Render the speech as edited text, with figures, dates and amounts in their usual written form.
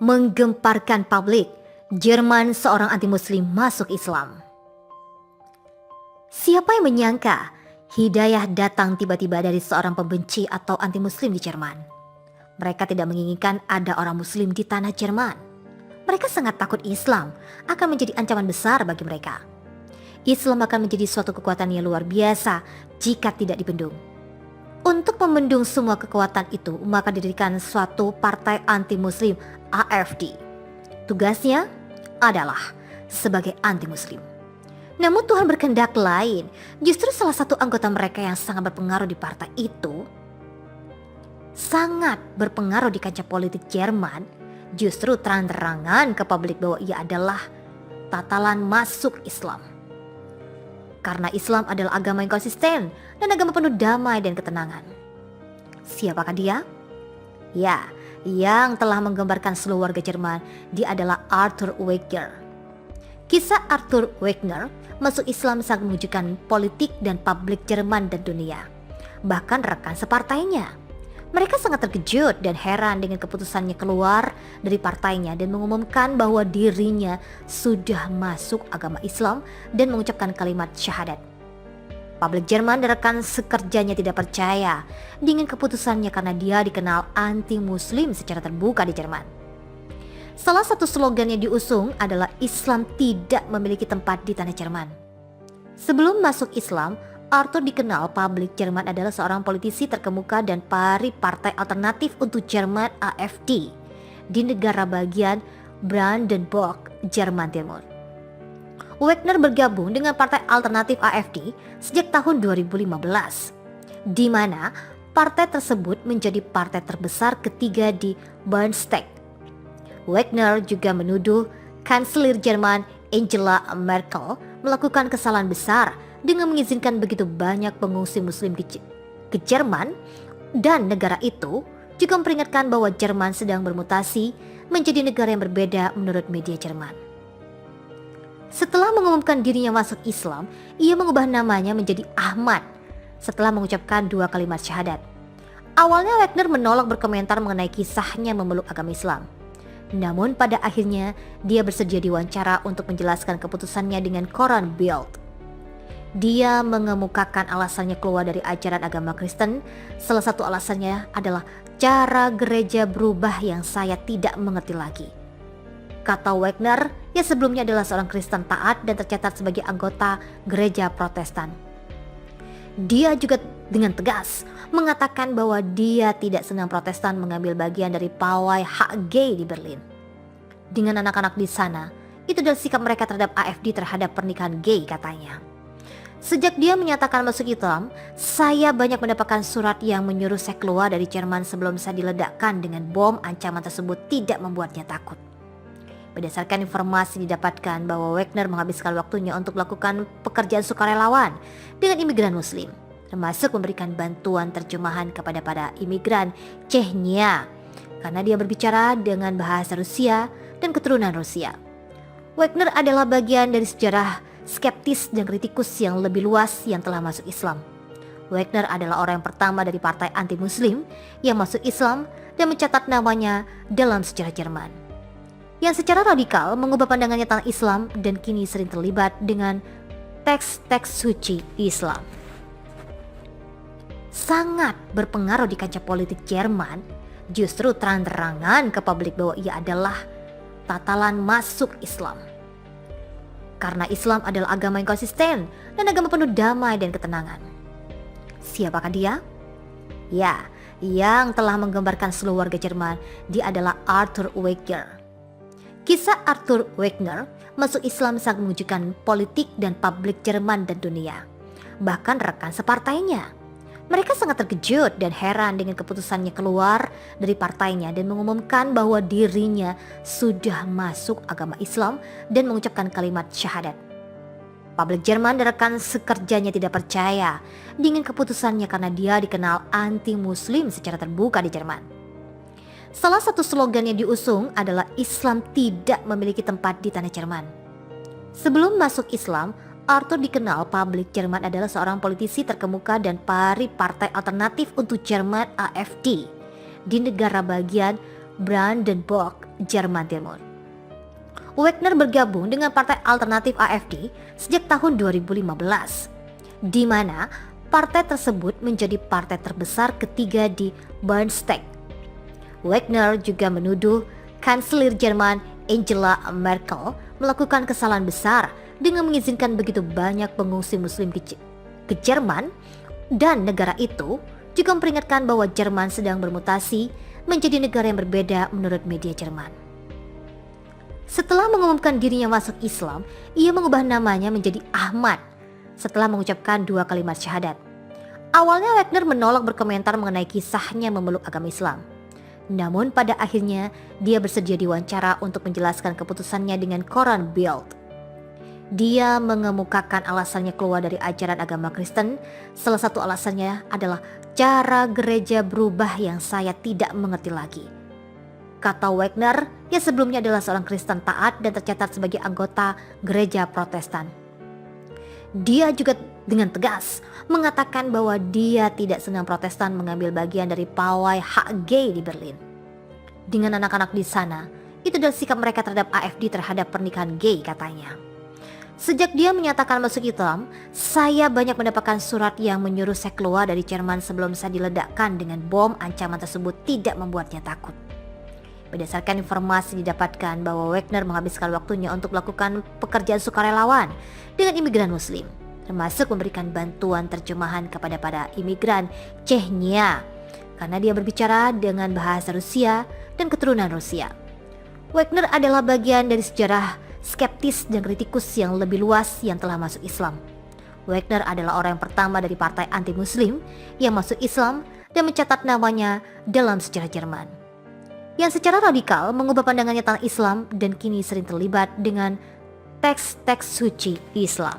Menggemparkan publik, Jerman seorang anti-muslim masuk Islam. Siapa yang menyangka hidayah datang tiba-tiba dari seorang pembenci atau anti-muslim di Jerman? Mereka tidak menginginkan ada orang muslim di tanah Jerman. Mereka sangat takut Islam akan menjadi ancaman besar bagi mereka. Islam akan menjadi suatu kekuatan yang luar biasa jika tidak dibendung. Untuk membendung semua kekuatan itu, maka didirikan suatu partai anti-muslim, AfD. Tugasnya adalah sebagai anti-muslim. Namun Tuhan berkehendak lain. Justru salah satu anggota mereka yang sangat berpengaruh di partai itu, sangat berpengaruh di kancah politik Jerman, justru terang-terangan ke publik bahwa ia adalah tatalan masuk Islam. Karena Islam adalah agama yang konsisten dan agama penuh damai dan ketenangan. Siapakah dia? Ya, yang telah menggambarkan seluruh warga Jerman, dia adalah Arthur Wegener. Kisah Arthur Wegener masuk Islam sangat menunjukkan politik dan publik Jerman dan dunia. Bahkan rekan separtainya. Mereka sangat terkejut dan heran dengan keputusannya keluar dari partainya dan mengumumkan bahwa dirinya sudah masuk agama Islam dan mengucapkan kalimat syahadat. Publik Jerman dan rekan sekerjanya tidak percaya dengan keputusannya karena dia dikenal anti-muslim secara terbuka di Jerman. Salah satu slogan yang diusung adalah Islam tidak memiliki tempat di tanah Jerman. Sebelum masuk Islam, Arthur dikenal publik Jerman adalah seorang politisi terkemuka dan pari partai alternatif untuk Jerman AfD di negara bagian Brandenburg, Jerman Timur. Wegener bergabung dengan partai alternatif AfD sejak tahun 2015, di mana partai tersebut menjadi partai terbesar ketiga di Bundestag. Wegener juga menuduh Kanselir Jerman Angela Merkel melakukan kesalahan besar dengan mengizinkan begitu banyak pengungsi muslim ke Jerman, dan negara itu juga memperingatkan bahwa Jerman sedang bermutasi menjadi negara yang berbeda menurut media Jerman. Setelah mengumumkan dirinya masuk Islam, ia mengubah namanya menjadi Ahmad setelah mengucapkan 2 kalimat syahadat. Awalnya Wegener menolak berkomentar mengenai kisahnya memeluk agama Islam. Namun pada akhirnya dia bersedia diwawancara untuk menjelaskan keputusannya dengan koran Bild. Dia mengemukakan alasannya keluar dari ajaran agama Kristen. Salah satu alasannya adalah cara gereja berubah yang saya tidak mengerti lagi. Kata Wegener, yang sebelumnya adalah seorang Kristen taat dan tercatat sebagai anggota gereja Protestan. Dia juga dengan tegas mengatakan bahwa dia tidak senang Protestan mengambil bagian dari pawai hak gay di Berlin. Dengan anak-anak di sana, itu adalah sikap mereka terhadap AfD terhadap pernikahan gay, katanya. Sejak dia menyatakan masuk Islam, saya banyak mendapatkan surat yang menyuruh saya keluar dari Jerman sebelum saya diledakkan dengan bom. Ancaman tersebut tidak membuatnya takut. Berdasarkan informasi didapatkan bahwa Wegener menghabiskan waktunya untuk melakukan pekerjaan sukarelawan dengan imigran muslim, termasuk memberikan bantuan terjemahan kepada para imigran Chechnya karena dia berbicara dengan bahasa Rusia dan keturunan Rusia. Wegener adalah bagian dari sejarah skeptis dan kritikus yang lebih luas yang telah masuk Islam. Wegener adalah orang yang pertama dari partai anti-muslim yang masuk Islam dan mencatat namanya dalam sejarah Jerman, yang secara radikal mengubah pandangannya tentang Islam dan kini sering terlibat dengan teks-teks suci Islam. Sangat berpengaruh di kancah politik Jerman, justru terang-terangan ke publik bahwa ia adalah tatalan masuk Islam. Karena Islam adalah agama yang konsisten dan agama penuh damai dan ketenangan. Siapakah dia? Ya, yang telah menggambarkan seluruh warga Jerman, dia adalah Arthur Wegener. Kisah Arthur Wegener masuk Islam sangat menunjukkan politik dan publik Jerman dan dunia. Bahkan rekan separtainya. Mereka sangat terkejut dan heran dengan keputusannya keluar dari partainya dan mengumumkan bahwa dirinya sudah masuk agama Islam dan mengucapkan kalimat syahadat. Publik Jerman dan rekan sekerjanya tidak percaya dengan keputusannya karena dia dikenal anti-muslim secara terbuka di Jerman. Salah satu slogan yang diusung adalah Islam tidak memiliki tempat di tanah Jerman. Sebelum masuk Islam, Arthur dikenal publik Jerman adalah seorang politisi terkemuka dan pari partai alternatif untuk Jerman AfD di negara bagian Brandenburg, Jerman Timur. Wagner bergabung dengan Partai Alternatif AfD sejak tahun 2015, di mana partai tersebut menjadi partai terbesar ketiga di Bundestag. Wagner juga menuduh Kanselir Jerman Angela Merkel melakukan kesalahan besar dengan mengizinkan begitu banyak pengungsi muslim ke Jerman, dan negara itu juga memperingatkan bahwa Jerman sedang bermutasi menjadi negara yang berbeda menurut media Jerman. Setelah mengumumkan dirinya masuk Islam, ia mengubah namanya menjadi Ahmad setelah mengucapkan 2 kalimat syahadat. Awalnya Wagner menolak berkomentar mengenai kisahnya memeluk agama Islam. Namun pada akhirnya dia bersedia diwawancara untuk menjelaskan keputusannya dengan koran Bild. Dia mengemukakan alasannya keluar dari ajaran agama Kristen. Salah satu alasannya adalah cara gereja berubah yang saya tidak mengerti lagi. Kata Wagner, yang sebelumnya adalah seorang Kristen taat dan tercatat sebagai anggota gereja Protestan. Dia juga dengan tegas mengatakan bahwa dia tidak senang Protestan mengambil bagian dari pawai hak gay di Berlin. Dengan anak-anak di sana, itu adalah sikap mereka terhadap AfD terhadap pernikahan gay, katanya. Sejak dia menyatakan masuk Islam, saya banyak mendapatkan surat yang menyuruh saya keluar dari Jerman sebelum saya diledakkan dengan bom. Ancaman tersebut tidak membuatnya takut. Berdasarkan informasi didapatkan bahwa Wagner menghabiskan waktunya untuk melakukan pekerjaan sukarelawan dengan imigran muslim, termasuk memberikan bantuan terjemahan kepada para imigran Chechnya karena dia berbicara dengan bahasa Rusia dan keturunan Rusia. Wagner adalah bagian dari sejarah skeptis dan kritikus yang lebih luas yang telah masuk Islam. Wagner adalah orang yang pertama dari partai anti-muslim yang masuk Islam dan mencatat namanya dalam sejarah Jerman, yang secara radikal mengubah pandangannya tentang Islam dan kini sering terlibat dengan teks-teks suci Islam.